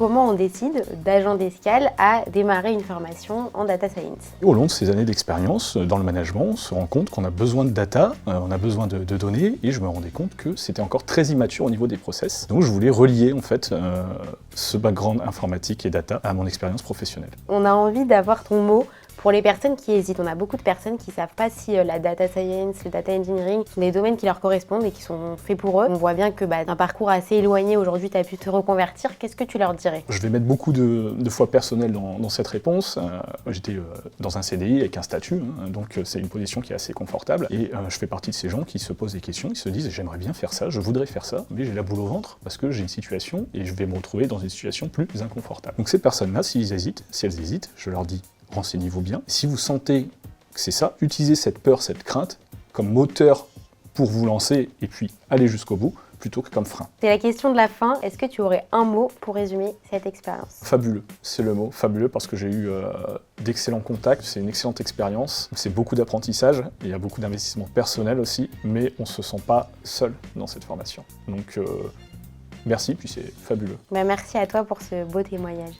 comment on décide d'agent d'escale à démarrer une formation en data science? Au long de ces années d'expérience dans le management, on se rend compte qu'on a besoin de data, on a besoin de données, et je me rendais compte que c'était encore très immature au niveau des process. Donc je voulais relier en fait ce background informatique et data à mon expérience professionnelle. On a envie d'avoir ton mot pour les personnes qui hésitent. On a beaucoup de personnes qui ne savent pas si la data science, le data engineering sont des domaines qui leur correspondent et qui sont faits pour eux. On voit bien que d'un parcours assez éloigné, aujourd'hui tu as pu te reconvertir. Qu'est-ce que tu leur dirais? Je vais mettre beaucoup de fois personnel dans cette réponse. J'étais dans un CDI avec un statut, donc c'est une position qui est assez confortable. Et je fais partie de ces gens qui se posent des questions, qui se disent j'aimerais bien faire ça, je voudrais faire ça, mais j'ai la boule au ventre parce que j'ai une situation et je vais me retrouver dans une situation plus inconfortable. Donc ces personnes-là, si elles hésitent, je leur dis renseignez-vous bien. Si vous sentez que c'est ça, utilisez cette peur, cette crainte comme moteur pour vous lancer et puis aller jusqu'au bout, plutôt que comme frein. C'est la question de la fin. Est-ce que tu aurais un mot pour résumer cette expérience? Fabuleux, c'est le mot. Fabuleux parce que j'ai eu d'excellents contacts, c'est une excellente expérience, c'est beaucoup d'apprentissage, il y a beaucoup d'investissement personnel aussi, mais on ne se sent pas seul dans cette formation. Donc merci, puis c'est fabuleux. Merci à toi pour ce beau témoignage.